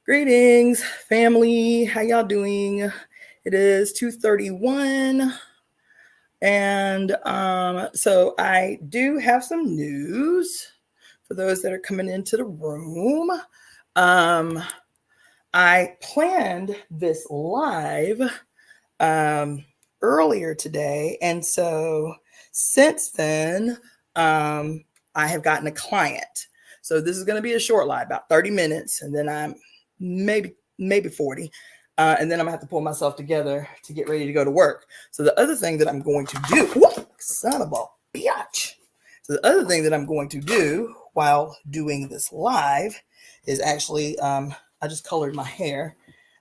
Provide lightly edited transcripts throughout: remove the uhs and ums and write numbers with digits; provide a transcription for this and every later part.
Greetings, family. How y'all doing? It is 2:31, and so I do have some news for those that are coming into the room. Um, I planned this live um, earlier today, and so since then, I have gotten a client. So this is going to be a short live, about 30 minutes, and then I'm maybe 40. And then I'm gonna have to pull myself together to get ready to go to work. So the other thing that I'm going to do, whoa, son of a bitch. So the other thing that I'm going to do while doing this live is actually, I just colored my hair.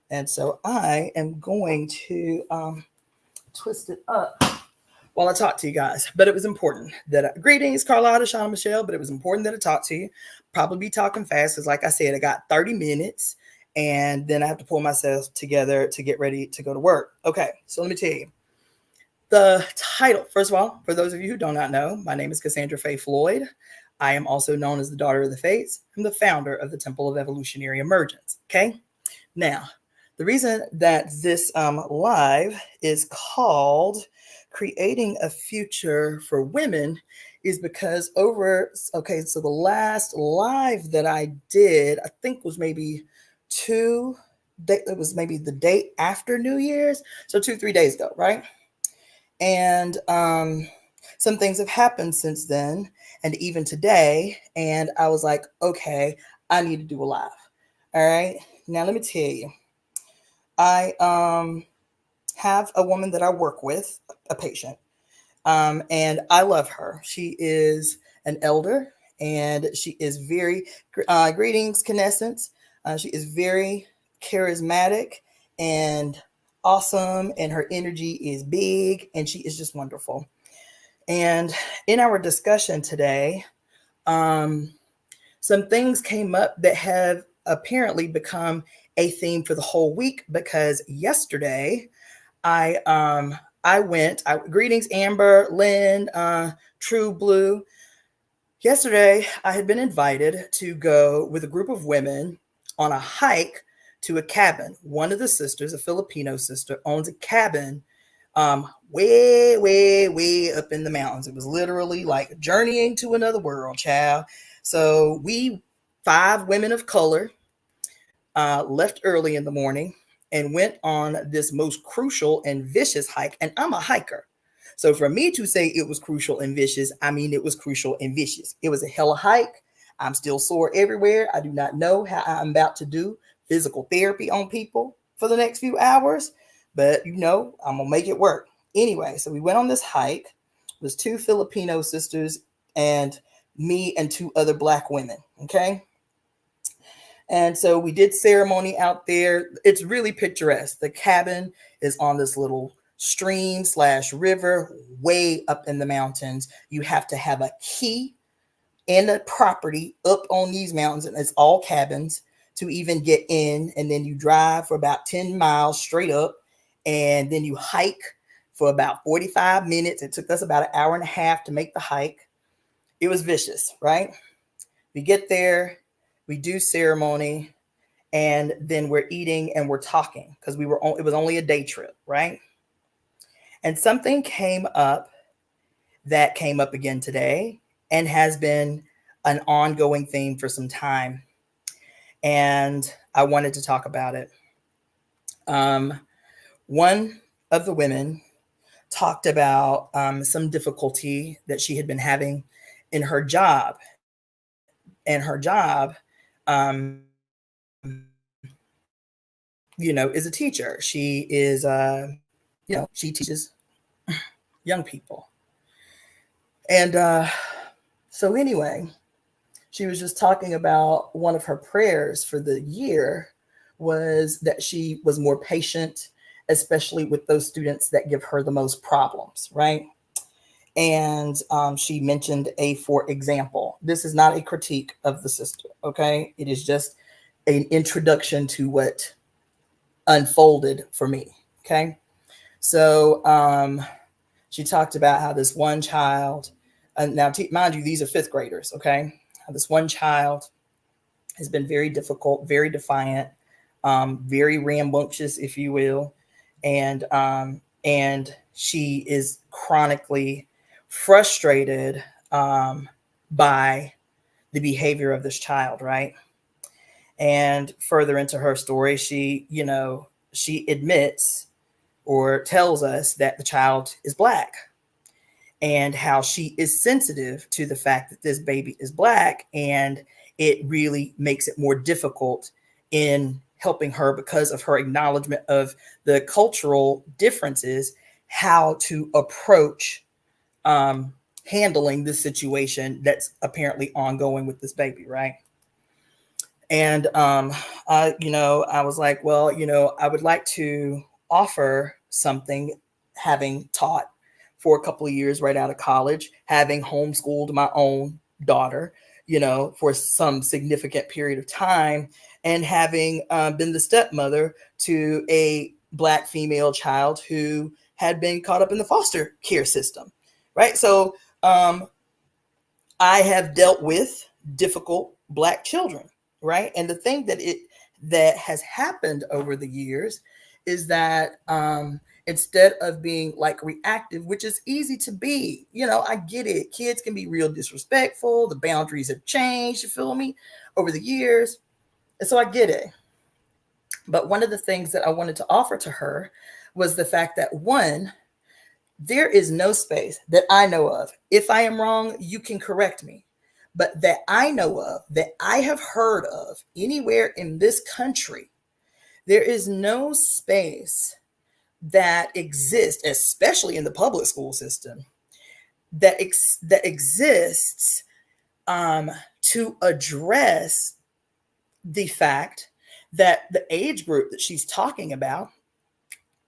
And so I am going to twist it up while I talk to you guys. But it was important that greetings, Carlotta, Shauna, Michelle. But it was important that I talk to you. Probably be talking fast because, like I said, I got 30 minutes, and then I have to pull myself together to get ready to go to work. Okay, so let me tell you the title. First of all, for those of you who do not know, my name is Cassandra Floyd. I am also known as the Daughter of the Fates. I'm the founder of the Temple of Evolutionary Emergence. Okay, now the reason that this live is called Creating a Future for Women is because so the last live that I did, I think was maybe it was maybe the day after New Year's. So 2-3 days ago, right? And some things have happened since then and even today. And I was like, okay, I need to do a live. All right. Now let me tell you. I have a woman that I work with, a patient, and I love her. She is an elder, and she is very, greetings, Knesset. She is very charismatic and awesome, and her energy is big, and she is just wonderful. And in our discussion today, some things came up that have apparently become a theme for the whole week because yesterday greetings Amber, Lynn, True Blue. Yesterday I had been invited to go with a group of women on a hike to a cabin. One of the sisters, a Filipino sister, owns a cabin way up in the mountains. It was literally like journeying to another world, child. So we 5 women of color left early in the morning and went on this most crucial and vicious hike. And I'm a hiker. So for me to say it was crucial and vicious, I mean, it was crucial and vicious. It was a hella hike. I'm still sore everywhere. I do not know how I'm about to do physical therapy on people for the next few hours, but I'm going to make it work. Anyway, so we went on this hike. It was 2 Filipino sisters and me and 2 other Black women. Okay. And so we did ceremony out there. It's really picturesque. The cabin is on this little stream/river way up in the mountains. You have to have a key and a property up on these mountains, and it's all cabins to even get in. And then you drive for about 10 miles straight up, and then you hike for about 45 minutes. It took us about an hour and a half to make the hike. It was vicious, right? We get there. We do ceremony, and then we're eating and we're talking because it was only a day trip, right? And something came up that came up again today and has been an ongoing theme for some time. And I wanted to talk about it. One of the women talked about some difficulty that she had been having in her job. And her job, is a teacher. She is, she teaches young people. And so anyway, she was just talking about one of her prayers for the year was that she was more patient, especially with those students that give her the most problems, right? And she mentioned for example. This is not a critique of the sister, okay? It is just an introduction to what unfolded for me, okay? So she talked about how this one child, now mind you, these are 5th graders, okay? How this one child has been very difficult, very defiant, very rambunctious, if you will, and she is chronically frustrated by the behavior of this child, right? And further into her story, she admits or tells us that the child is Black, and how she is sensitive to the fact that this baby is Black, and it really makes it more difficult in helping her because of her acknowledgement of the cultural differences, how to approach um, handling this situation that's apparently ongoing with this baby, right? And I was like, well, I would like to offer something, having taught for a couple of years right out of college, having homeschooled my own daughter, for some significant period of time, and having been the stepmother to a Black female child who had been caught up in the foster care system, right? So I have dealt with difficult Black children, right? And the thing that has happened over the years is that instead of being like reactive, which is easy to be, I get it. Kids can be real disrespectful. The boundaries have changed, you feel me, over the years. And so I get it. But one of the things that I wanted to offer to her was the fact that, one, there is no space that I know of. If I am wrong, you can correct me. But that I know of, that I have heard of anywhere in this country, there is no space that exists, especially in the public school system, that exists to address the fact that the age group that she's talking about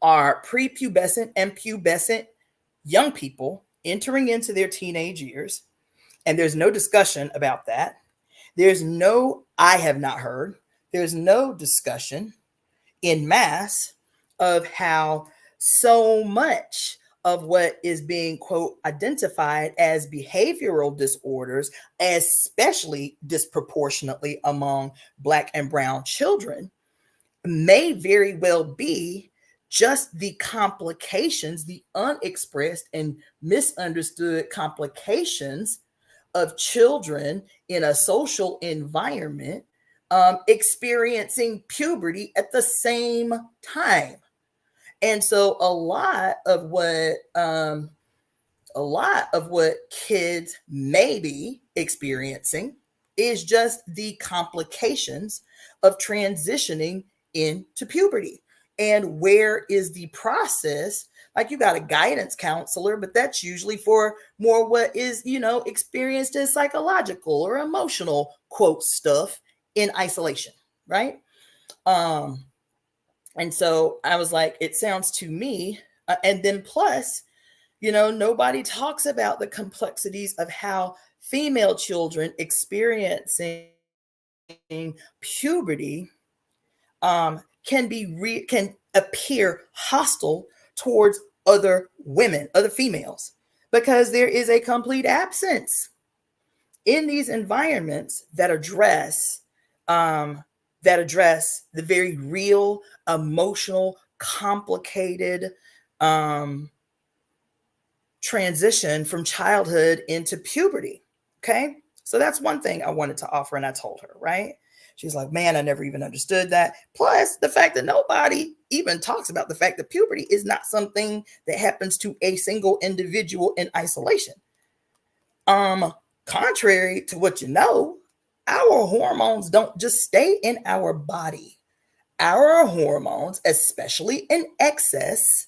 are prepubescent and pubescent young people entering into their teenage years. And there's no discussion about that. I have not heard, there's no discussion in mass of how so much of what is being, quote, identified as behavioral disorders, especially disproportionately among Black and brown children, may very well be just the complications, the unexpressed and misunderstood complications of children in a social environment experiencing puberty at the same time. And so a lot of what kids may be experiencing is just the complications of transitioning into puberty. And where is the process? Like, you got a guidance counselor, but that's usually for more what is, experienced as psychological or emotional, quote, stuff in isolation, right? And so I was like, it sounds to me, and then plus, nobody talks about the complexities of how female children experiencing puberty can appear hostile towards other women, other females, because there is a complete absence in these environments that address the very real, emotional, complicated transition from childhood into puberty. Okay, so that's one thing I wanted to offer, and I told her, right? She's like, man, I never even understood that. Plus, the fact that nobody even talks about the fact that puberty is not something that happens to a single individual in isolation. Contrary to what you know, our hormones don't just stay in our body. Our hormones, especially in excess,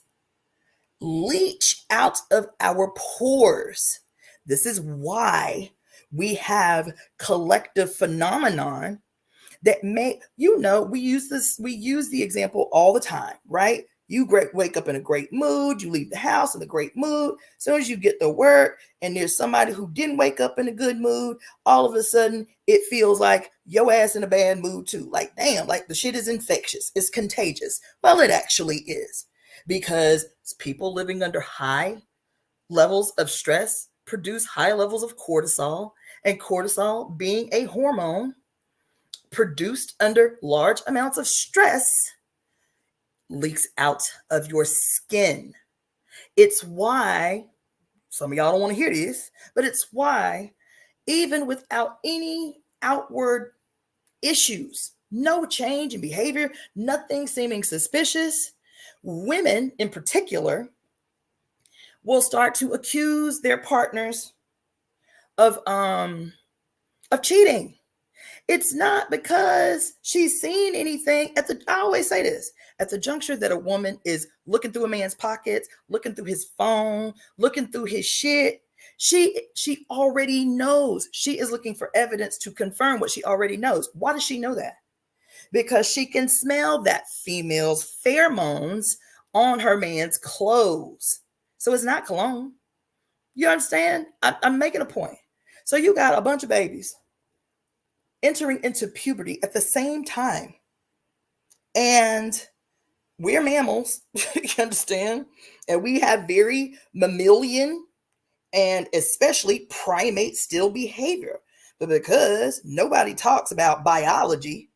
leach out of our pores. This is why we have collective phenomenon that we use the example all the time, right? You wake up in a great mood, you leave the house in a great mood. As soon as you get to work and there's somebody who didn't wake up in a good mood, all of a sudden it feels like your ass in a bad mood too. Like, damn, like the shit is infectious, it's contagious. Well, it actually is, because people living under high levels of stress produce high levels of cortisol, and cortisol, being a hormone, produced under large amounts of stress leaks out of your skin. It's why, some of y'all don't want to hear this, but it's why even without any outward issues, no change in behavior, nothing seeming suspicious, women in particular will start to accuse their partners of cheating. It's not because she's seen anything I always say this, at the juncture that a woman is looking through a man's pockets, looking through his phone, looking through his shit, she already knows. She is looking for evidence to confirm what she already knows. Why does she know that? Because she can smell that female's pheromones on her man's clothes. So it's not cologne. You understand? I'm making a point. So you got a bunch of babies entering into puberty at the same time. And we're mammals, you understand? And we have very mammalian and especially primate still behavior. But because nobody talks about biology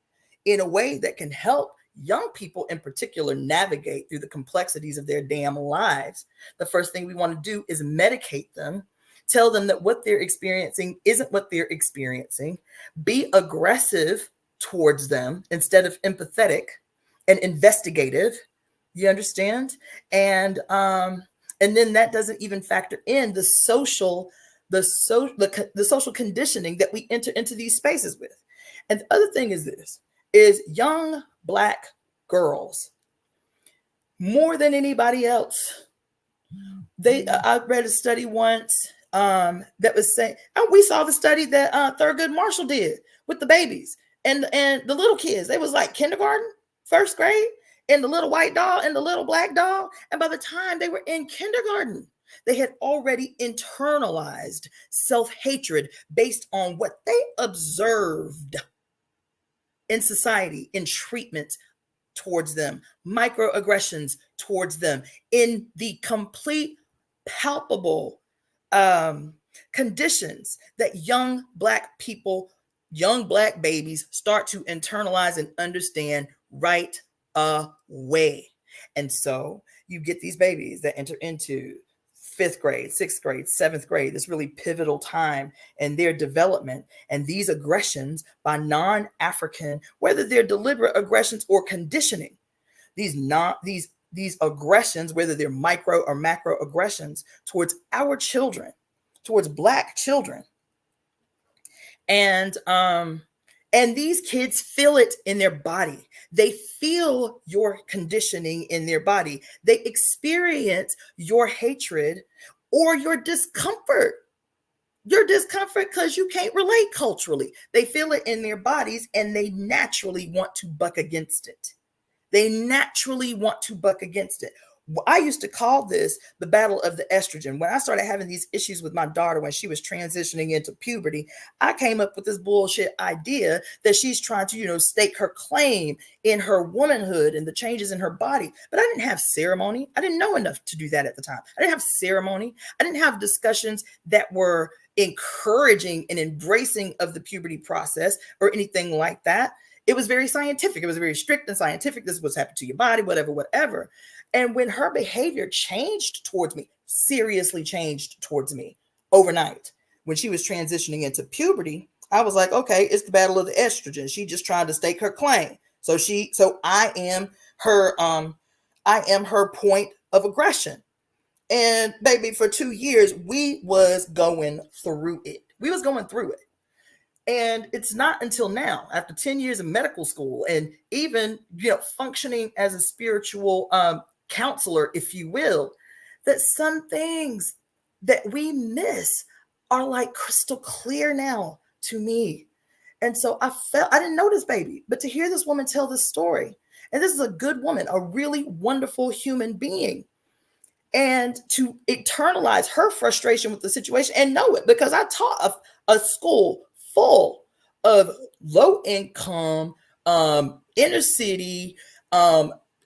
in a way that can help young people in particular navigate through the complexities of their damn lives, the first thing we want to do is medicate them, tell them that what they're experiencing isn't what they're experiencing, be aggressive towards them instead of empathetic and investigative. You understand? And then that doesn't even factor in the social conditioning that we enter into these spaces with. And the other thing is this, is young Black girls, more than anybody else, I read a study once that was saying, and we saw the study that Thurgood Marshall did with the babies and the little kids. They was like kindergarten, first grade, and the little white doll and the little black doll. And by the time they were in kindergarten, they had already internalized self-hatred based on what they observed in society, in treatment towards them, microaggressions towards them, in the complete palpable conditions that young Black people, young Black babies start to internalize and understand right away. And so you get these babies that enter into 5th grade, 6th grade, 7th grade, this really pivotal time in their development. And these aggressions by non-African, whether they're deliberate aggressions or conditioning, these aggressions, whether they're micro or macro aggressions towards our children, towards Black children. And these kids feel it in their body. They feel your conditioning in their body. They experience your hatred or your discomfort. Your discomfort because you can't relate culturally. They feel it in their bodies and they naturally want to buck against it. They naturally want to buck against it. I used to call this the battle of the estrogen. When I started having these issues with my daughter when she was transitioning into puberty, I came up with this bullshit idea that she's trying to, stake her claim in her womanhood and the changes in her body. But I didn't have ceremony. I didn't know enough to do that at the time. I didn't have ceremony. I didn't have discussions that were encouraging and embracing of the puberty process or anything like that. It was very scientific. It was very strict and scientific. This is what's happened to your body, whatever. And when her behavior changed towards me, seriously changed towards me overnight, when she was transitioning into puberty, I was like, okay, it's the battle of the estrogen. She just trying to stake her claim. So I am her point of aggression. And baby, for 2 years, we was going through it. And it's not until now, after 10 years of medical school and even, functioning as a spiritual counselor, if you will, that some things that we miss are like crystal clear now to me. And so I didn't know this baby, but to hear this woman tell this story, and this is a good woman, a really wonderful human being, and to internalize her frustration with the situation and know it, because I taught a school full of low income, inner city,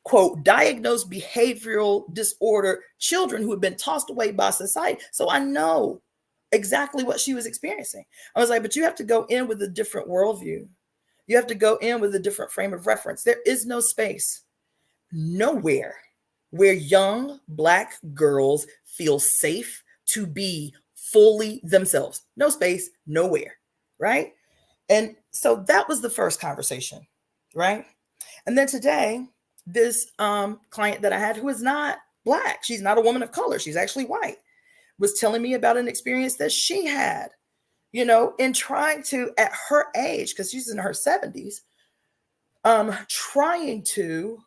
quote, diagnosed behavioral disorder children who have been tossed away by society. So I know exactly what she was experiencing. I was like, but you have to go in with a different worldview. You have to go in with a different frame of reference. There is no space nowhere where young Black girls feel safe to be fully themselves. No space, nowhere, right? And so that was the first conversation, right? And then today, this client that I had, who is not Black, she's not a woman of color, she's actually white, was telling me about an experience that she had, in trying to, at her age, because she's in her 70s, trying to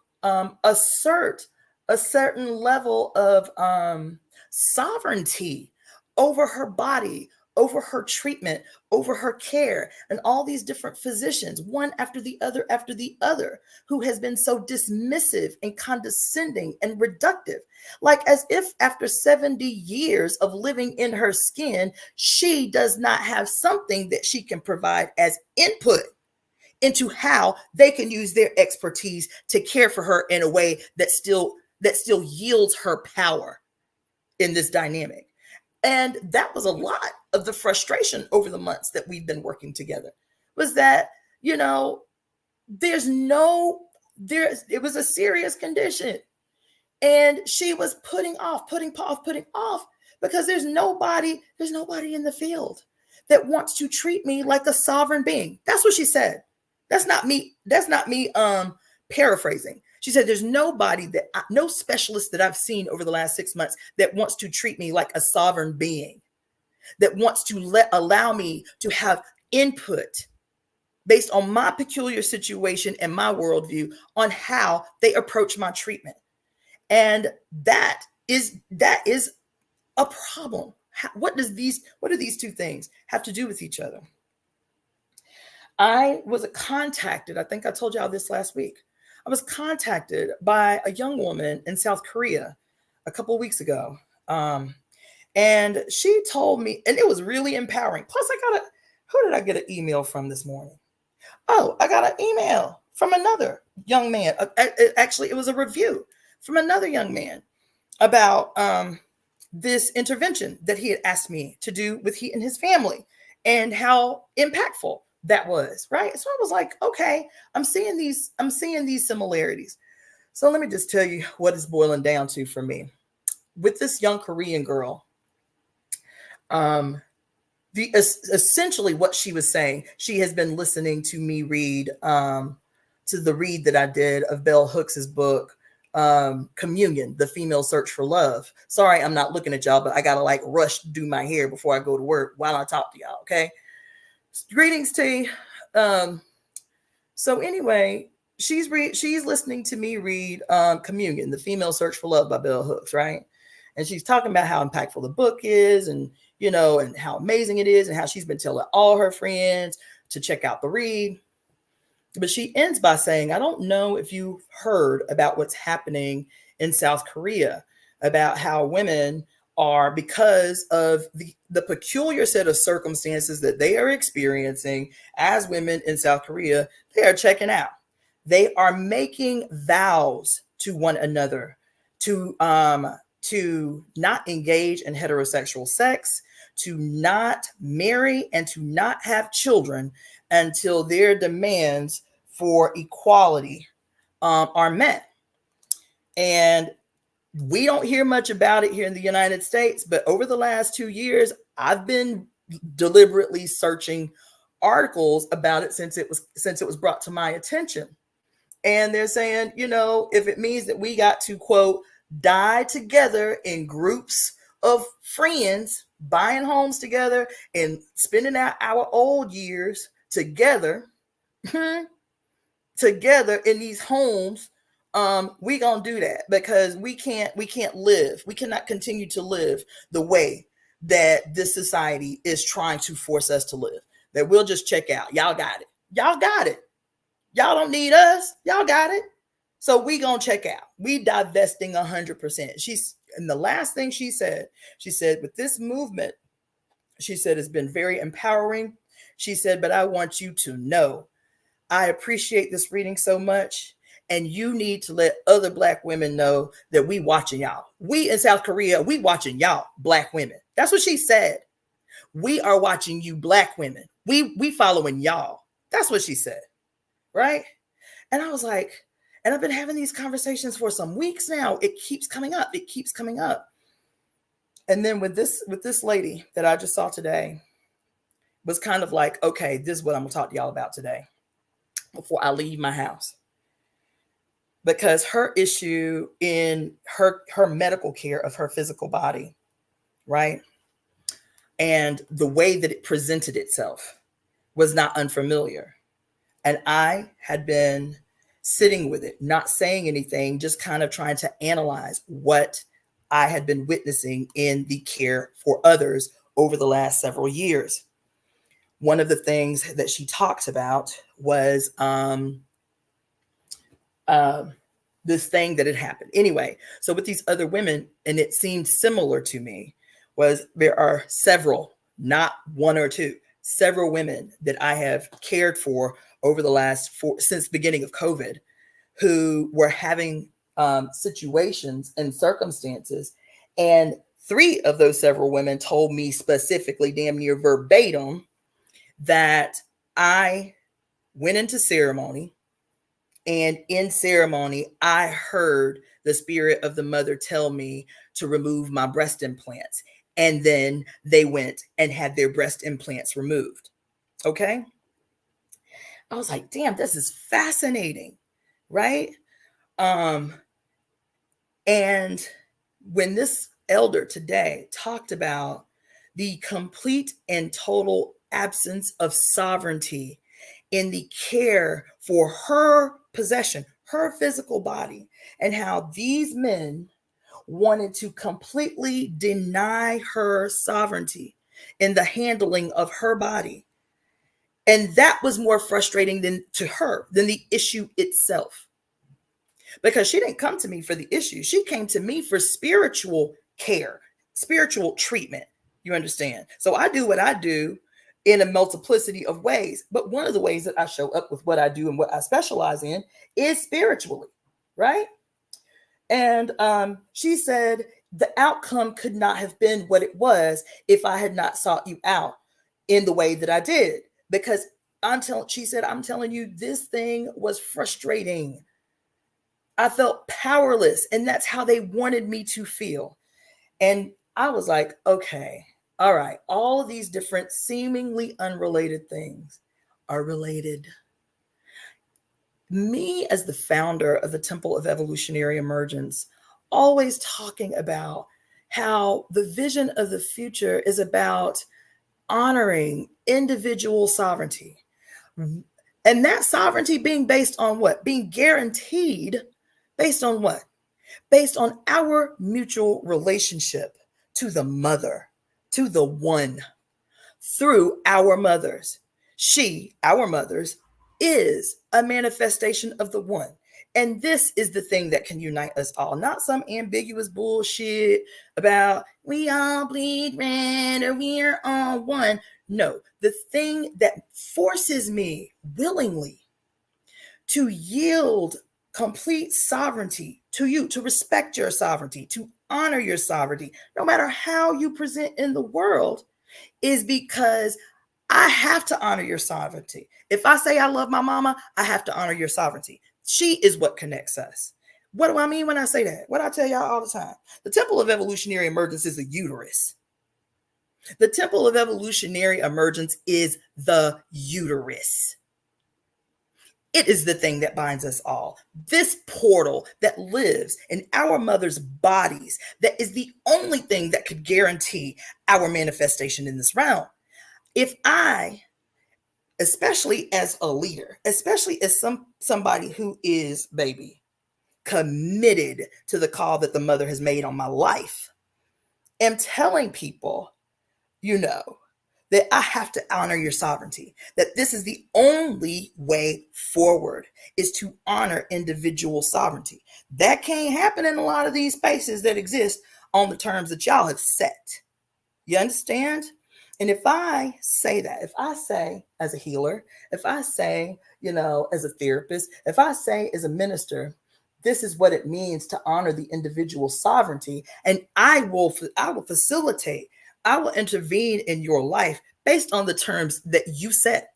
assert a certain level of sovereignty over her body, over her treatment, over her care, and all these different physicians, one after the other, who has been so dismissive and condescending and reductive. Like as if after 70 years of living in her skin, she does not have something that she can provide as input into how they can use their expertise to care for her in a way that still yields her power in this dynamic. And that was a lot of the frustration over the months that we've been working together, was that, it was a serious condition. And she was putting off, because there's nobody in the field that wants to treat me like a sovereign being. That's what she said. That's not me paraphrasing. She said, there's no specialist that I've seen over the last 6 months that wants to treat me like a sovereign being, that wants to allow me to have input based on my peculiar situation and my worldview on how they approach my treatment. And that is a problem. What do these two things have to do with each other? I was contacted, I think I told y'all this last week. I was contacted by a young woman in South Korea a couple of weeks ago. And she told me, and it was really empowering. Plus, who did I get an email from this morning? Oh, I got an email from another young man. Actually, it was a review from another young man about this intervention that he had asked me to do with he and his family, and how impactful that was, right? So I was like, okay, I'm seeing these similarities. So let me just tell you what it's boiling down to for me. With this young Korean girl, essentially what she was saying, she has been listening to me read to the read that I did of Bell Hooks's book, Communion, The Female Search for Love. Sorry, I'm not looking at y'all, but I gotta rush to do my hair before I go to work while I talk to y'all. Okay. Greetings to you. So anyway, she's listening to me read Communion, The Female Search for Love by Bell Hooks, right? And she's talking about how impactful the book is, and and how amazing it is, and how she's been telling all her friends to check out the read. But she ends by saying, I don't know if you've heard about what's happening in South Korea, about how women are, because of the peculiar set of circumstances that they are experiencing as women in South Korea, they are checking out. They are making vows to one another to not engage in heterosexual sex, to not marry, and to not have children until their demands for equality are met. And we don't hear much about it here in the United States, but over the last 2 years, I've been deliberately searching articles about it since it was brought to my attention. And they're saying, if it means that we got to, quote, die together in groups of friends, buying homes together and spending out our old years together, together in these homes, we gonna do that, because we cannot continue to live the way that this society is trying to force us to live, that we'll just check out. Y'all got it. Y'all don't need us. Y'all got it. So we gonna check out. We divesting 100%. And the last thing she said, with this movement, she said, it's been very empowering. She said, but I want you to know, I appreciate this reading so much. And you need to let other Black women know that we watching y'all. We in South Korea, we watching y'all, Black women. That's what she said. We are watching you, Black women. We following y'all. That's what she said. right? And I was like, and I've been having these conversations for some weeks now. It keeps coming up. It keeps coming up. And then with this lady that I just saw today was kind of like, okay, this is what I'm gonna talk to y'all about today before I leave my house. Because her issue in her medical care of her physical body, right? And the way that it presented itself was not unfamiliar. And I had been sitting with it, not saying anything, just kind of trying to analyze what I had been witnessing in the care for others over the last several years. One of the things that she talked about was this thing that had happened. Anyway, so with these other women, and it seemed similar to me, was there are several, not one or two, several women that I have cared for over the last since the beginning of COVID, who were having situations and circumstances. And 3 of those several women told me specifically, damn near verbatim, that I went into ceremony, and in ceremony, I heard the spirit of the mother tell me to remove my breast implants. And then they went and had their breast implants removed. Okay. I was like, damn, this is fascinating. Right. And when this elder today talked about the complete and total absence of sovereignty in the care for her possession, her physical body, and how these men wanted to completely deny her sovereignty in the handling of her body. And that was more frustrating to her than the issue itself. Because she didn't come to me for the issue. She came to me for spiritual care, spiritual treatment. You understand? So I do what I do in a multiplicity of ways. But one of the ways that I show up with what I do and what I specialize in is spiritually, right? And she said the outcome could not have been what it was if I had not sought you out in the way that I did. Because she said, I'm telling you, this thing was frustrating. I felt powerless, and that's how they wanted me to feel. And I was like, okay, all right, all of these different seemingly unrelated things are related. Me, as the founder of the Temple of Evolutionary Emergence, always talking about how the vision of the future is about honoring individual sovereignty. And that sovereignty being based on what? Being guaranteed based on what? Based on our mutual relationship to the mother, to the one, through our mothers. She, our mothers, is a manifestation of the one. And this is the thing that can unite us all, not some ambiguous bullshit about we all bleed red or we're all one. No, the thing that forces me willingly to yield complete sovereignty to you, to respect your sovereignty, to honor your sovereignty, no matter how you present in the world, is because I have to honor your sovereignty. If I say I love my mama, I have to honor your sovereignty. She is what connects us. What do I mean when I say that? What I tell y'all all the time. The Temple of Evolutionary Emergence is a uterus. The Temple of Evolutionary Emergence is the uterus. It is the thing that binds us all. This portal that lives in our mother's bodies, that is the only thing that could guarantee our manifestation in this realm. If I, especially as a leader, especially as somebody who is, baby, committed to the call that the mother has made on my life, am telling people, that I have to honor your sovereignty, that this is the only way forward, is to honor individual sovereignty. That can't happen in a lot of these spaces that exist on the terms that y'all have set. You understand? And if I say that, if I say as a healer, if I say, as a therapist, if I say as a minister, this is what it means to honor the individual sovereignty, and I will facilitate, I will intervene in your life based on the terms that you set.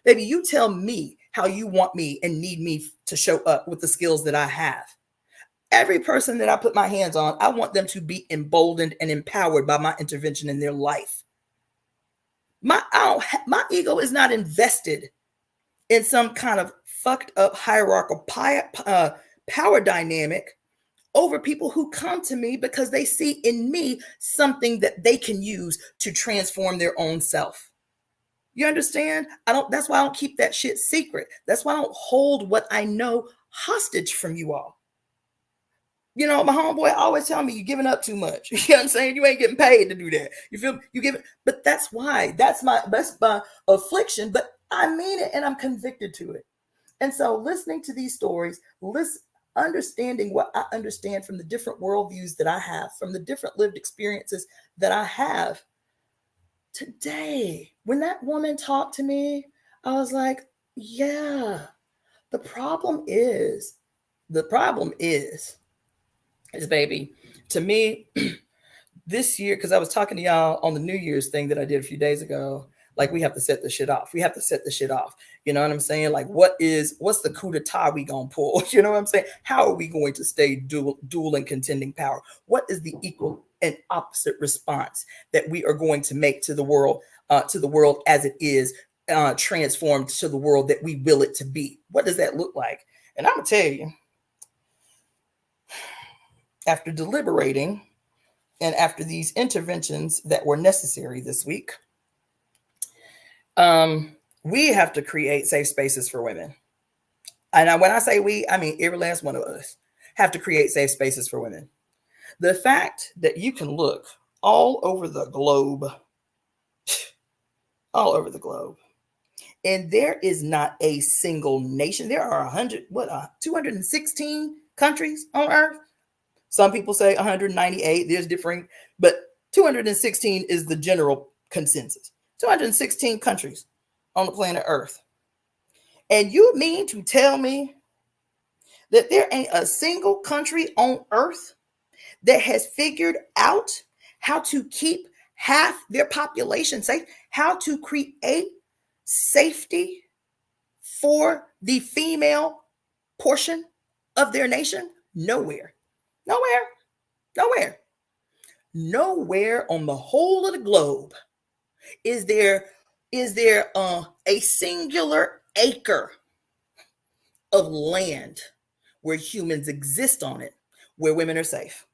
Baby, you tell me how you want me and need me to show up with the skills that I have. Every person that I put my hands on, I want them to be emboldened and empowered by my intervention in their life. My ego is not invested in some kind of fucked up hierarchical power dynamic over people who come to me because they see in me something that they can use to transform their own self. You understand? That's why I don't keep that shit secret. That's why I don't hold what I know hostage from you all. You know, my homeboy always tell me, you're giving up too much. You know what I'm saying? You ain't getting paid to do that. You feel me? You give it, but that's why. That's my affliction, but I mean it and I'm convicted to it. And so listening to these stories, understanding what I understand from the different worldviews that I have, from the different lived experiences that I have. Today, when that woman talked to me, I was like, yeah, the problem is, baby, to me, this year, because I was talking to y'all on the New Year's thing that I did a few days ago, like we have to set the shit off. We have to set the shit off. You know what I'm saying? Like, what's the coup d'etat we gonna pull? You know what I'm saying? How are we going to stay dual and contending power? What is the equal and opposite response that we are going to make to the world as it is, transformed to the world that we will it to be? What does that look like? And I'm gonna tell you, after deliberating and after these interventions that were necessary this week, we have to create safe spaces for women. And when I say we, I mean every last one of us have to create safe spaces for women. The fact that you can look all over the globe, and there is not a single nation. There are 216 countries on Earth. Some people say 198. There's differing, but 216 is the general consensus. 216 countries on the planet Earth. And you mean to tell me that there ain't a single country on Earth that has figured out how to keep half their population safe, how to create safety for the female portion of their nation? Nowhere on the whole of the globe is there a singular acre of land where humans exist on it, where women are safe,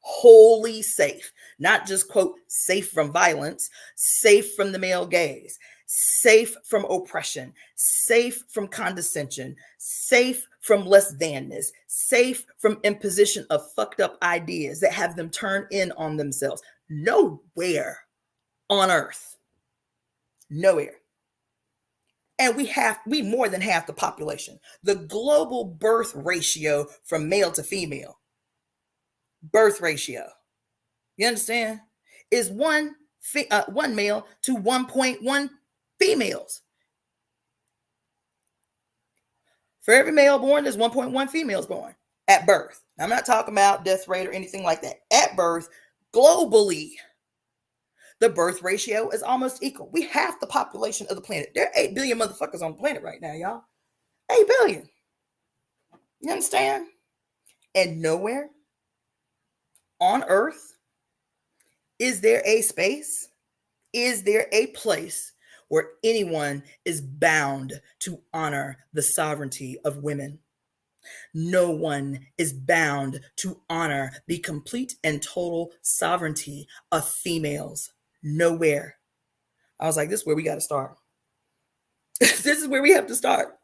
wholly safe, not just, quote, safe from violence, safe from the male gaze, safe from oppression, safe from condescension, safe from less thanness, safe from imposition of fucked up ideas that have them turn in on themselves. Nowhere on Earth. Nowhere. And we more than half the population. The global birth ratio from male to female, birth ratio, you understand, is one male to 1.1 females. For every male born, there's 1.1 females born at birth. I'm not talking about death rate or anything like that. At birth, globally, the birth ratio is almost equal. We half the population of the planet. There are 8 billion motherfuckers on the planet right now, y'all. 8 billion. You understand? And nowhere on Earth is there a space, is there a place where anyone is bound to honor the sovereignty of women. No one is bound to honor the complete and total sovereignty of females. Nowhere. I was like, this is where we got to start. This is where we have to start.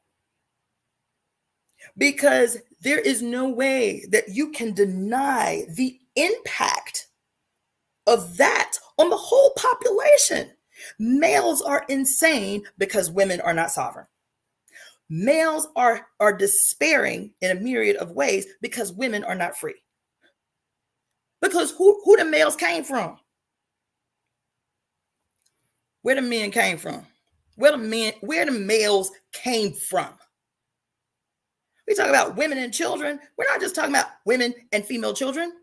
Because there is no way that you can deny the impact of that on the whole population. Males are insane because women are not sovereign. Males are despairing in a myriad of ways because women are not free. Because who the males came from? Where the men came from? Where the males came from? We talk about women and children. We're not just talking about women and female children.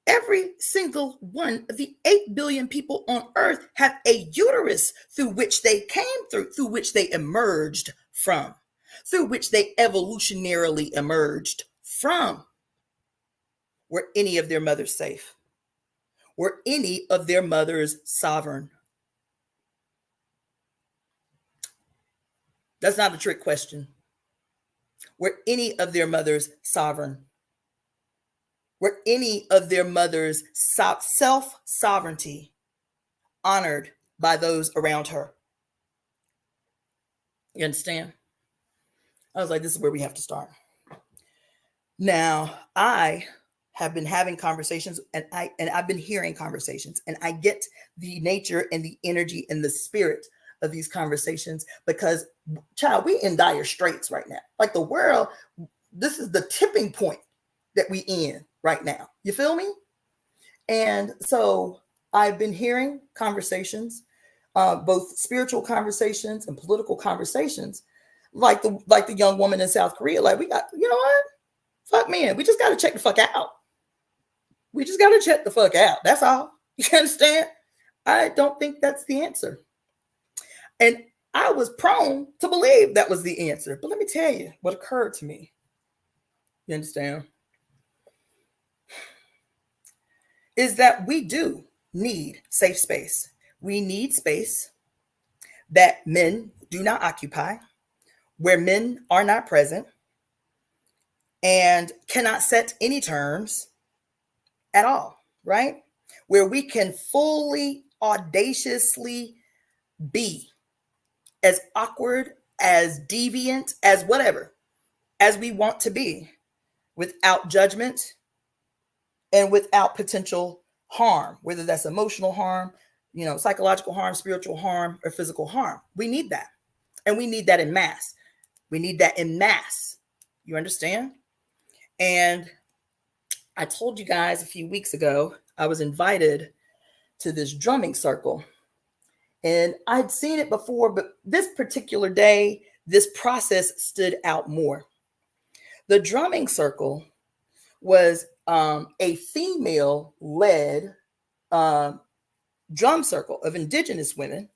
Every single one of the 8 billion people on Earth have a uterus through which they came through which they emerged from, through which they evolutionarily emerged from. Were any of their mothers safe? Were any of their mothers sovereign? That's not a trick question. Were any of their mothers sovereign? Were any of their mothers' self-sovereignty honored by those around her? You understand? I was like, this is where we have to start. Now, I have been having conversations and I've been hearing conversations, and I get the nature and the energy and the spirit of these conversations because, child, we in dire straits right now. Like the world, this is the tipping point that we in right now. You feel me? And so I've been hearing conversations, both spiritual conversations and political conversations, like the young woman in South Korea. Like, we got, you know what? Fuck man, we just got to check the fuck out. We just got to check the fuck out. That's all. You understand? I don't think that's the answer. And I was prone to believe that was the answer. But let me tell you what occurred to me. You understand? Is that we do need safe space. We need space that men do not occupy, where men are not present and cannot set any terms at all, right? Where we can fully, audaciously be as awkward, as deviant, as whatever, as we want to be, without judgment and without potential harm, whether that's emotional harm, psychological harm, spiritual harm, or physical harm. We need that. And we need that in mass. We need that in mass. You understand? And I told you guys a few weeks ago, I was invited to this drumming circle. And I'd seen it before, but this particular day, this process stood out more. The drumming circle was a female-led drum circle of indigenous women.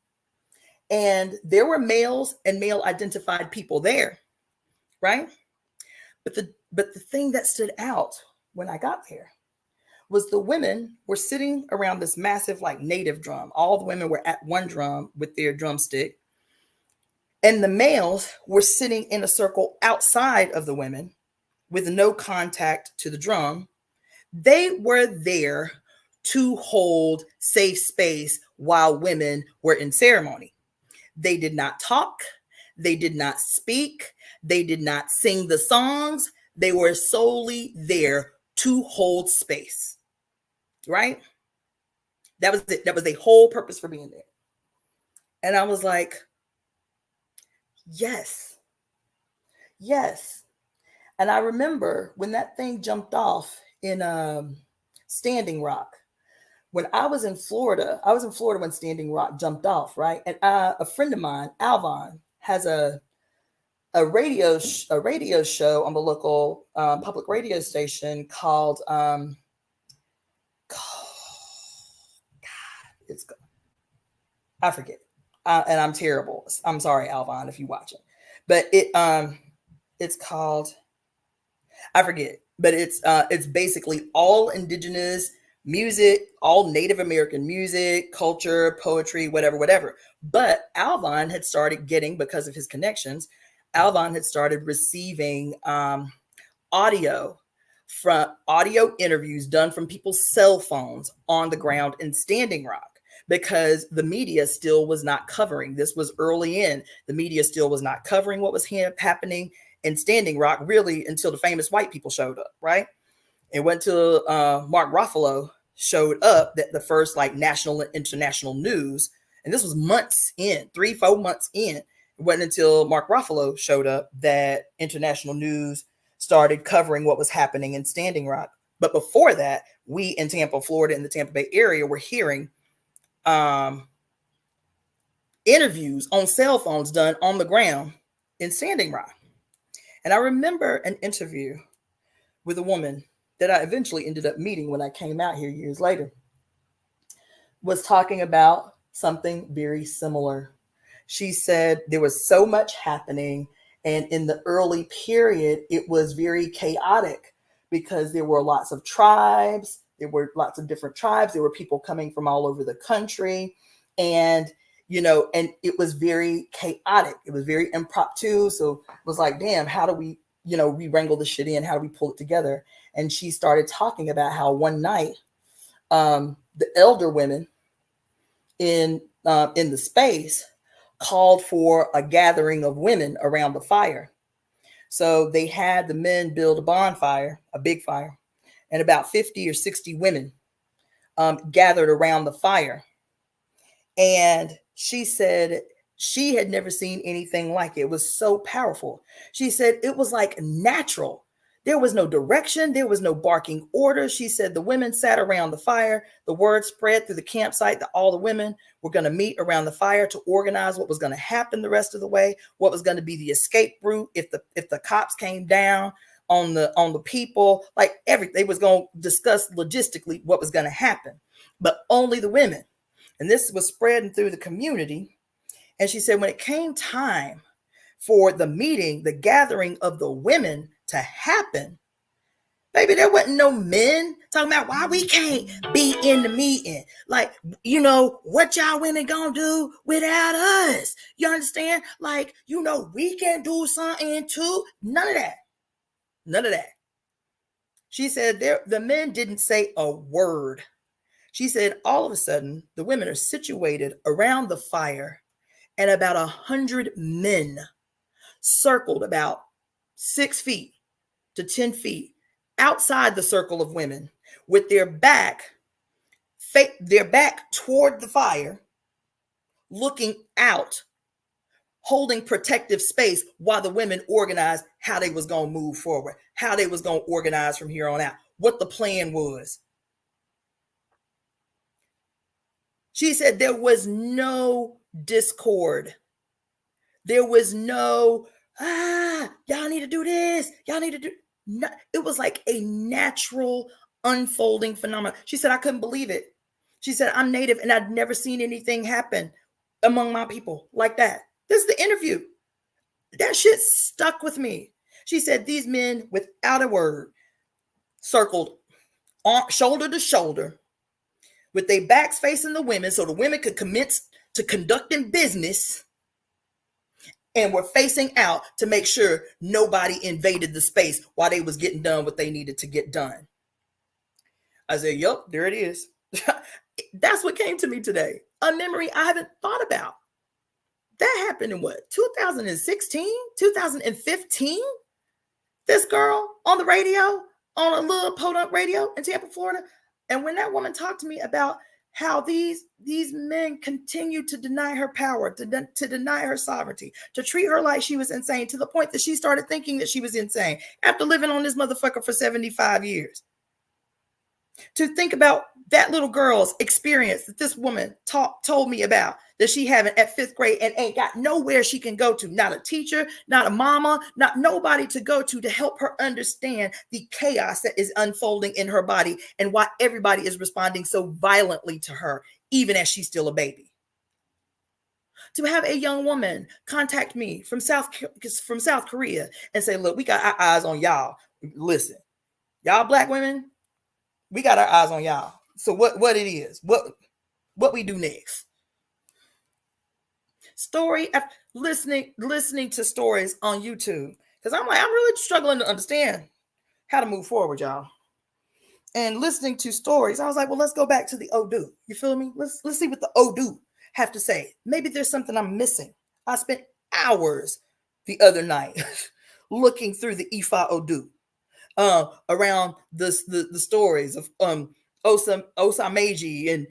And there were males and male-identified people there, right? But the thing that stood out when I got there was the women were sitting around this massive, like, native drum. All the women were at one drum with their drumstick. And the males were sitting in a circle outside of the women with no contact to the drum. They were there to hold safe space while women were in ceremony. They did not talk. They did not speak. They did not sing the songs. They were solely there to hold space, right? That was it. That was the whole purpose for being there. And I was like, yes, yes. And I remember when that thing jumped off in Standing Rock. When I was in Florida when Standing Rock jumped off, right? And a friend of mine, Alvon, has a radio show on the local public radio station called I forget, and I'm terrible. I'm sorry, Alvon, if you watch it, but it's called, I forget, but it's basically all indigenous music, all Native American music, culture, poetry, whatever. But Alvon had started getting, because of his connections, Alvon had started receiving audio interviews done from people's cell phones on the ground in Standing Rock, because the media still was not covering. This was early in. The media still was not covering what was happening in Standing Rock, really, until the famous white people showed up, right? It went till Mark Ruffalo showed up, that the first, like, national and international news, and this was months in, 3-4 months in. It wasn't until Mark Ruffalo showed up that international news started covering what was happening in Standing Rock. But before that, we in Tampa, Florida, in the Tampa Bay area, were hearing interviews on cell phones done on the ground in Standing Rock. And I remember an interview with a woman that I eventually ended up meeting when I came out here years later, was talking about something very similar. She said there was so much happening. And in the early period, it was very chaotic because there were lots of tribes. There were lots of different tribes. There were people coming from all over the country. And, and it was very chaotic. It was very impromptu. So it was like, damn, how do we, we wrangle this shit in? How do we pull it together? And she started talking about how one night, the elder women in the space called for a gathering of women around the fire. So they had the men build a bonfire, a big fire, and about 50 or 60 women gathered around the fire. And she said she had never seen anything like it. It was so powerful. She said it was like natural. There was no direction. There was no barking orders. She said the women sat around the fire. The word spread through the campsite that all the women were going to meet around the fire to organize what was going to happen the rest of the way, what was going to be the escape route if the cops came down on the people, like everything. They was going to discuss logistically what was going to happen, but only the women. And this was spreading through the community. And she said when it came time for the meeting, the gathering of the women to happen, baby, there wasn't no men talking about why we can't be in the meeting. Like, what y'all women gonna do without us? You understand? Like, we can do something too. None of that. None of that. She said the men didn't say a word. She said all of a sudden, the women are situated around the fire, and about 100 men circled about 6 feet to 10 feet outside the circle of women with their back toward the fire, looking out, holding protective space while the women organized how they was going to move forward, how they was going to organize from here on out, what the plan was. She said there was no discord. There was no, y'all need to do this. Y'all need to do. No, it was like a natural unfolding phenomenon. She said, I couldn't believe it. She said, I'm Native and I'd never seen anything happen among my people like that. This is the interview. That shit stuck with me. She said, these men, without a word, circled shoulder to shoulder with their backs facing the women so the women could commence to conducting business, and were facing out to make sure nobody invaded the space while they was getting done what they needed to get done. I said, yep, there it is. That's what came to me today. A memory I haven't thought about. That happened in what, 2016, 2015? This girl on the radio, on a little podunk radio in Tampa, Florida. And when that woman talked to me about how these men continue to deny her power, to deny her sovereignty, to treat her like she was insane, to the point that she started thinking that she was insane after living on this motherfucker for 75 years. To think about that little girl's experience that this woman told me about, that she having at 5th grade and ain't got nowhere she can go to, not a teacher, not a mama, not nobody to go to help her understand the chaos that is unfolding in her body and why everybody is responding so violently to her, even as she's still a baby. To have a young woman contact me from South Korea and say, look, we got our eyes on y'all. Listen, y'all Black women, we got our eyes on y'all. So what it is, what we do next. Story after listening to stories on YouTube. Because I'm really struggling to understand how to move forward, y'all. And listening to stories, I was like, well, let's go back to the Odu. You feel me? Let's see what the Odu have to say. Maybe there's something I'm missing. I spent hours the other night looking through the Ifa Odu. Around the stories of Osameji and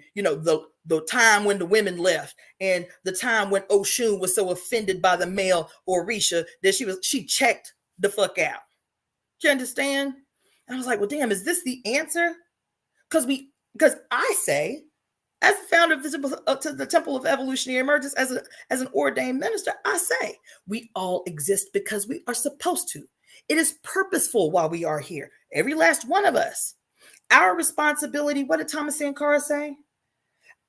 the time when the women left and the time when Oshun was so offended by the male Orisha that she checked the fuck out. You understand? And I was like, well, damn, is this the answer? Because I say, as the founder of the Temple of Evolutionary Emergence, as an ordained minister, I say we all exist because we are supposed to. It is purposeful while we are here. Every last one of us. Our responsibility, what did Thomas Sankara say?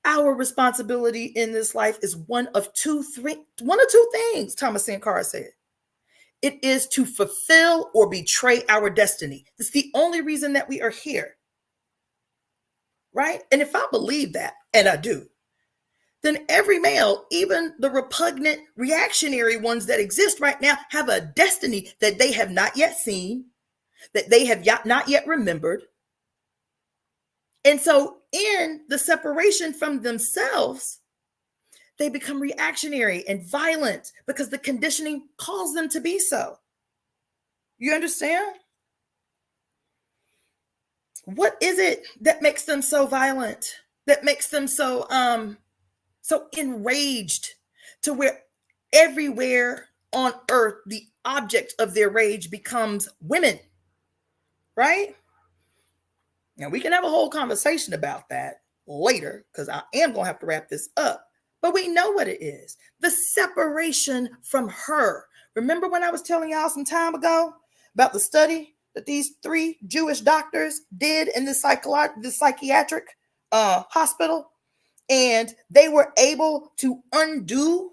Our responsibility in this life is one of two things, Thomas Sankara said. It is to fulfill or betray our destiny. It's the only reason that we are here. Right? And if I believe that, and I do, then every male, even the repugnant reactionary ones that exist right now, have a destiny that they have not yet seen, that they have not yet remembered. And so in the separation from themselves, they become reactionary and violent because the conditioning calls them to be so. You understand? What is it that makes them so violent? That makes them so enraged to where everywhere on earth the object of their rage becomes women, right? Now we can have a whole conversation about that later because I am going to have to wrap this up. But we know what it is. The separation from her. Remember when I was telling y'all some time ago about the study that these 3 Jewish doctors did in the psychiatric hospital? And they were able to undo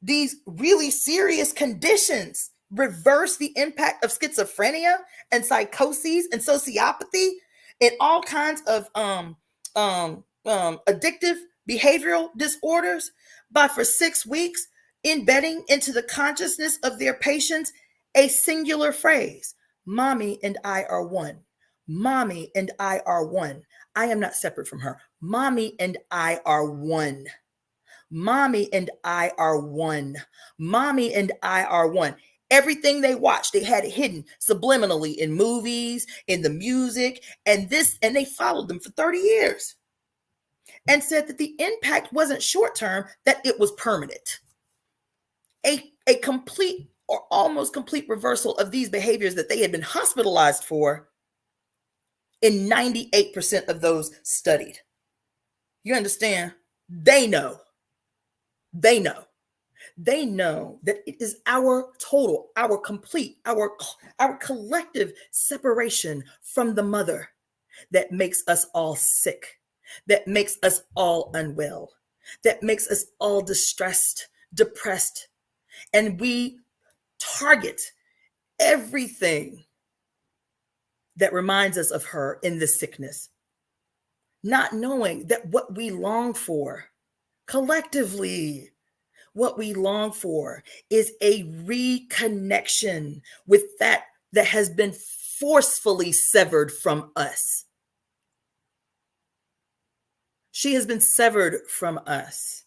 these really serious conditions, reverse the impact of schizophrenia and psychoses and sociopathy and all kinds of addictive behavioral disorders by for 6 weeks embedding into the consciousness of their patients a singular phrase: mommy and I are one. Mommy and I are one. I am not separate from her. Mommy and I are one. Mommy and I are one. Mommy and I are one. Everything they watched, they had it hidden subliminally in movies, in the music, and they followed them for 30 years and said that the impact wasn't short-term, that it was permanent. A complete or almost complete reversal of these behaviors that they had been hospitalized for in 98% of those studied. You understand? They know that it is our total, our complete, our collective separation from the mother that makes us all sick, that makes us all unwell, that makes us all distressed, depressed, and we target everything that reminds us of her in this sickness, not knowing that what we long for collectively, what we long for is a reconnection with that has been forcefully severed from us. She has been severed from us.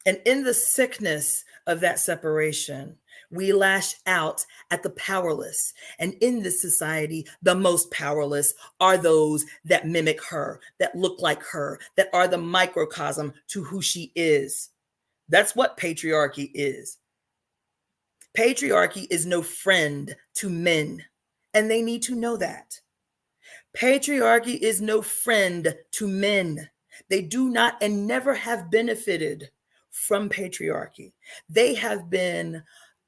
And in the sickness of that separation, we lash out at the powerless. And in this society, the most powerless are those that mimic her, that look like her, that are the microcosm to who she is. That's what patriarchy is. Patriarchy is no friend to men, and they need to know that. Patriarchy is no friend to men. They do not and never have benefited from patriarchy. They have been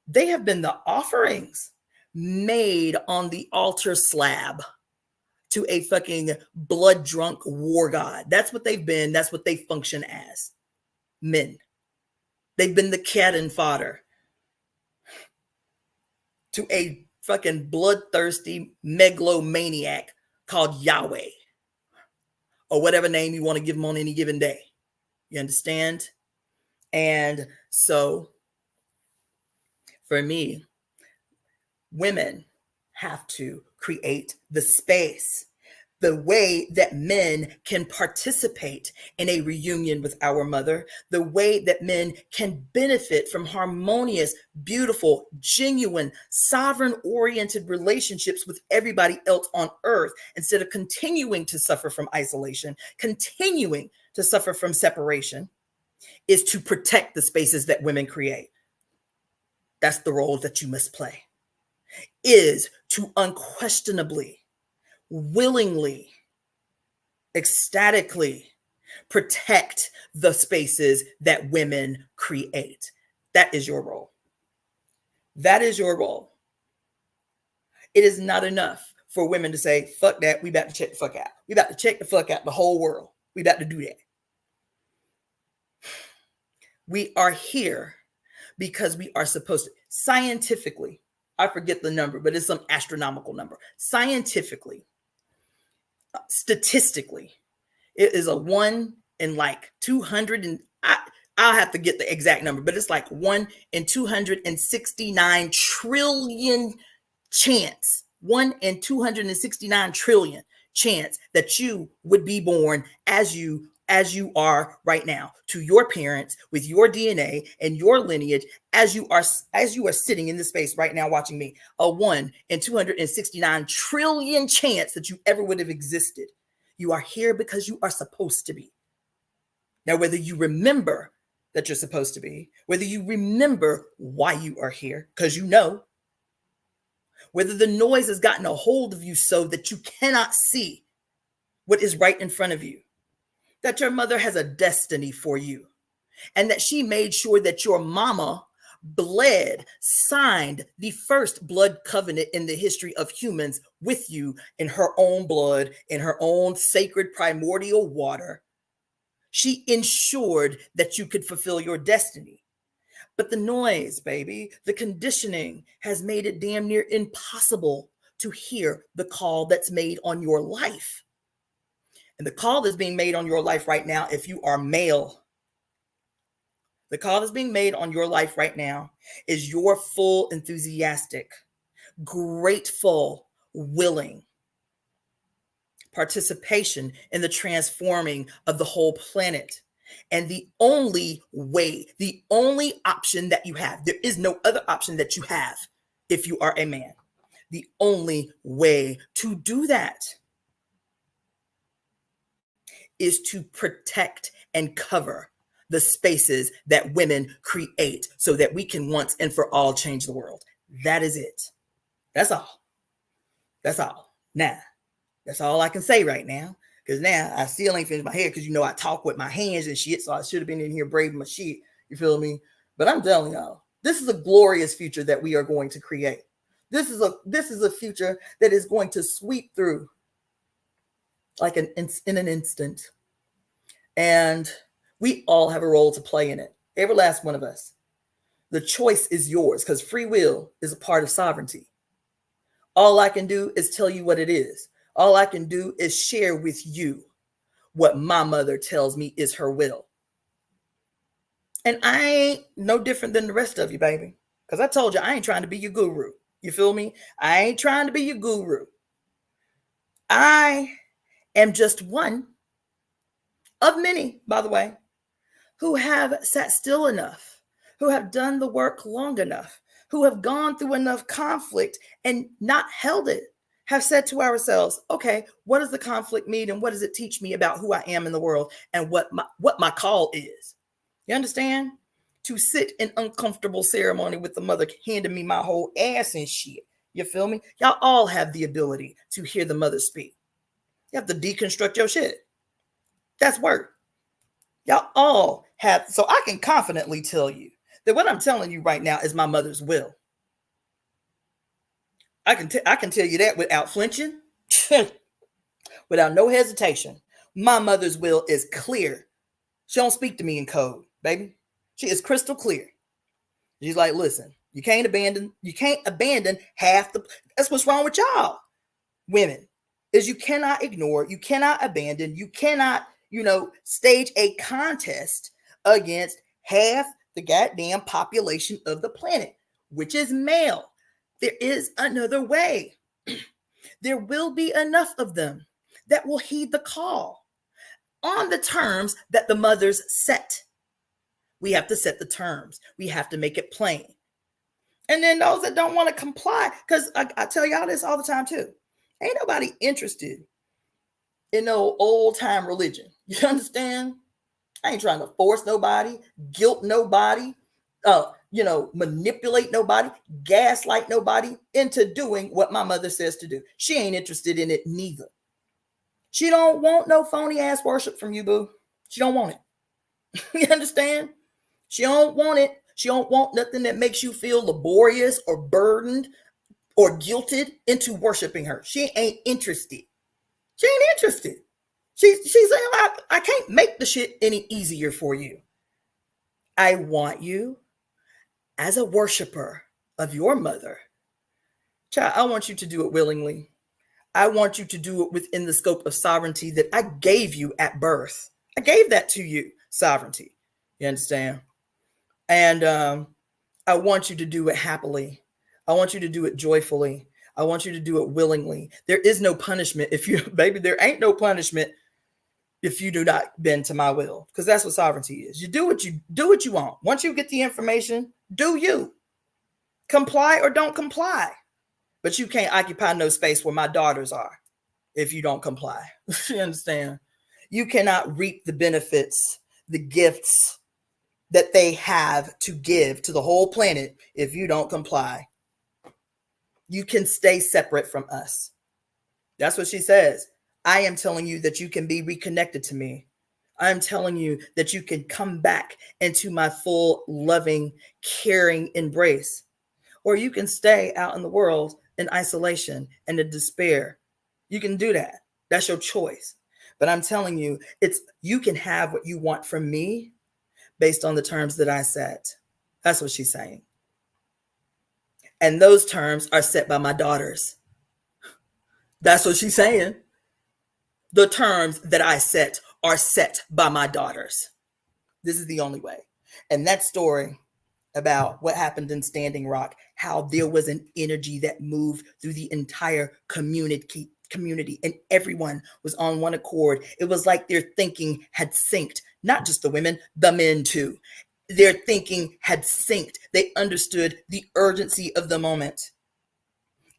the offerings made on the altar slab to a fucking blood drunk war god. That's what they've been. That's what they function as. Men. They've been the cannon fodder to a fucking bloodthirsty megalomaniac called Yahweh, or whatever name you want to give him on any given day. You understand? And so for me, women have to create the space, the way that men can participate in a reunion with our mother, the way that men can benefit from harmonious, beautiful, genuine, sovereign-oriented relationships with everybody else on earth, instead of continuing to suffer from isolation, continuing to suffer from separation, is to protect the spaces that women create. That's the role that you must play, is to unquestionably, willingly, ecstatically protect the spaces that women create. That is your role. That is your role. It is not enough for women to say, fuck that, we about to check the fuck out. We about to check the fuck out the whole world. We about to do that. We are here because we are supposed to. Scientifically, I forget the number, but it's some astronomical number. Scientifically, statistically, it is a 1 in like 200 and I'll have to get the exact number, but it's like 1 in 269 trillion chance, 1 in 269 trillion chance that you would be born as you are right now, to your parents, with your DNA and your lineage, as you are sitting in this space right now watching me. A 1 in 269 trillion chance that you ever would have existed. You are here because you are supposed to be. Now, whether you remember that you're supposed to be, whether you remember why you are here, because you know, whether the noise has gotten a hold of you so that you cannot see what is right in front of you, that your mother has a destiny for you, and that she made sure that your mama signed the first blood covenant in the history of humans with you in her own blood, in her own sacred primordial water. She ensured that you could fulfill your destiny. But the noise, baby, the conditioning has made it damn near impossible to hear the call that's made on your life. And the call that's being made on your life right now, if you are male, the call that's being made on your life right now is your full, enthusiastic, grateful, willing participation in the transforming of the whole planet. And the only way, the only option that you have, there is no other option that you have if you are a man. The only way to do that is to protect and cover the spaces that women create so that we can once and for all change the world. That is it. That's all. That's all. Now, that's all I can say right now, because now I still ain't finished my hair, because I talk with my hands and shit, so I should have been in here braiding my shit. You feel me? But I'm telling y'all, this is a glorious future that we are going to create. This is a future that is going to sweep through like in an instant. And we all have a role to play in it. Every last one of us. The choice is yours, because free will is a part of sovereignty. All I can do is tell you what it is. All I can do is share with you what my mother tells me is her will. And I ain't no different than the rest of you, baby. Because I told you, I ain't trying to be your guru. You feel me? I ain't trying to be your guru. I am just one of many, by the way, who have sat still enough, who have done the work long enough, who have gone through enough conflict and not held it, have said to ourselves, okay, what does the conflict mean, and what does it teach me about who I am in the world and what my call is? You understand? To sit in uncomfortable ceremony with the mother handing me my whole ass and shit. You feel me? Y'all all have the ability to hear the mother speak. You have to deconstruct your shit. That's work. Y'all all have, so I can confidently tell you that what I'm telling you right now is my mother's will. I can tell you that without flinching, without no hesitation. My mother's will is clear. She don't speak to me in code, baby. She is crystal clear. She's like, listen, you can't abandon half the, that's what's wrong with y'all women, is you cannot ignore, you cannot abandon, you cannot, stage a contest against half the goddamn population of the planet, which is male. There is another way. There will be enough of them that will heed the call on the terms that the mothers set. We have to set the terms. We have to make it plain. And then those that don't want to comply, because I tell y'all this all the time too. Ain't nobody interested in no old time religion. You understand? I ain't trying to force nobody, guilt nobody, manipulate nobody, gaslight nobody into doing what my mother says to do. She ain't interested in it neither. She don't want no phony ass worship from you, boo. She don't want it. You understand? She don't want it. She don't want nothing that makes you feel laborious or burdened or guilted into worshiping her. She ain't interested. She ain't interested. She's saying, I can't make the shit any easier for you. I want you as a worshiper of your mother. Child, I want you to do it willingly. I want you to do it within the scope of sovereignty that I gave you at birth. I gave that to you, sovereignty. You understand? And I want you to do it happily. I want you to do it joyfully. I want you to do it willingly. There is no punishment if you, baby, there ain't no punishment if you do not bend to my will, because that's what sovereignty is. You do what you want. Once you get the information, do you comply or don't comply? But you can't occupy no space where my daughters are if you don't comply. You understand? You cannot reap the benefits, the gifts that they have to give to the whole planet if you don't comply. You can stay separate from us. That's what she says. I am telling you that you can be reconnected to me. I'm telling you that you can come back into my full, loving, caring embrace. Or you can stay out in the world in isolation and in despair. You can do that. That's your choice. But I'm telling you, you can have what you want from me based on the terms that I set. That's what she's saying. And those terms are set by my daughters. That's what she's saying. The terms that I set are set by my daughters. This is the only way. And that story about what happened in Standing Rock, how there was an energy that moved through the entire community, and everyone was on one accord. It was like their thinking had synced, not just the women, the men too. Their thinking had synced. They understood the urgency of the moment.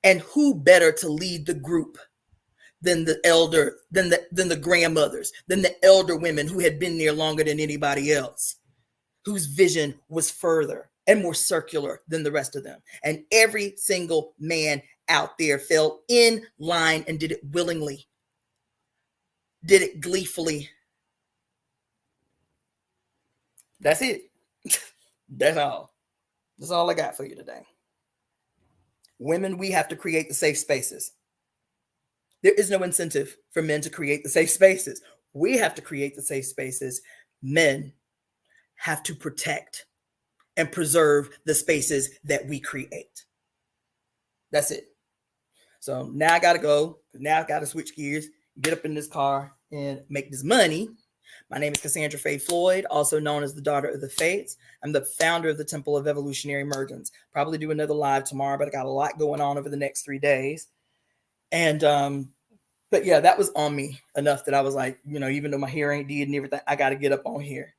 And who better to lead the group than the grandmothers, than the elder women who had been there longer than anybody else, whose vision was further and more circular than the rest of them. And every single man out there fell in line and did it willingly, did it gleefully. That's it. That's all. That's all I got for you today. Women, we have to create the safe spaces. There is no incentive for men to create the safe spaces. We have to create the safe spaces. Men have to protect and preserve the spaces that we create. That's it. So now I got to go. Now I got to switch gears, get up in this car and make this money. My name is Cassandra Floyd, also known as the Daughter of the Fates. I'm the founder of the Temple of Evolutionary Emergence. Probably do another live tomorrow, but I got a lot going on over the next 3 days. And, but yeah, that was on me enough that I was like, even though my hair ain't did and everything, I got to get up on here.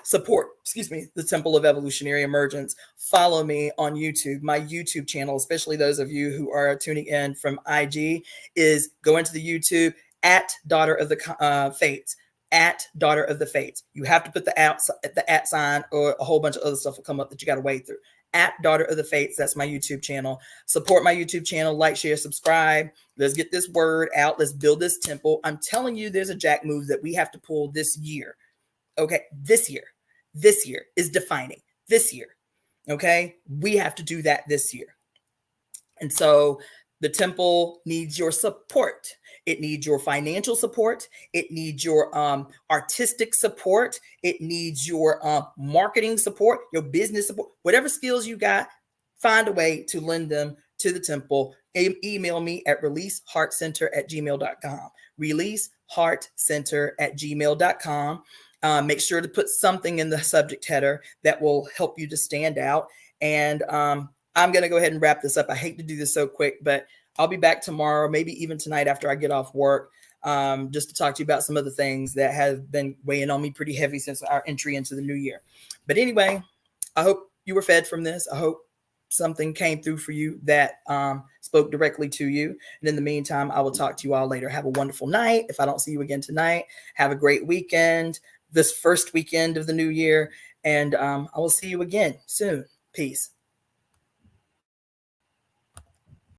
Support the Temple of Evolutionary Emergence. Follow me on YouTube. My YouTube channel, especially those of you who are tuning in from IG, is go into the YouTube at Daughter of the Fates. At Daughter of the Fates. You have to put the at sign, or a whole bunch of other stuff will come up that you got to wade through. At Daughter of the Fates. That's my YouTube channel. Support my YouTube channel. Like, share, subscribe. Let's get this word out. Let's build this temple. I'm telling you, there's a jack move that we have to pull this year. Okay, this year is defining. This year, okay, we have to do that this year. And so the temple needs your support. It needs your financial support. It needs your artistic support. It needs your marketing support, your business support, whatever skills you got, find a way to lend them to the temple. Email me at releaseheartcenter@gmail.com. releaseheartcenter@gmail.com. Make sure to put something in the subject header that will help you to stand out. And I'm going to go ahead and wrap this up. I hate to do this so quick, but I'll be back tomorrow, maybe even tonight after I get off work, just to talk to you about some of the things that have been weighing on me pretty heavy since our entry into the new year. But anyway, I hope you were fed from this. I hope something came through for you that spoke directly to you. And in the meantime, I will talk to you all later. Have a wonderful night. If I don't see you again tonight, have a great weekend, this first weekend of the new year. And I will see you again soon. Peace.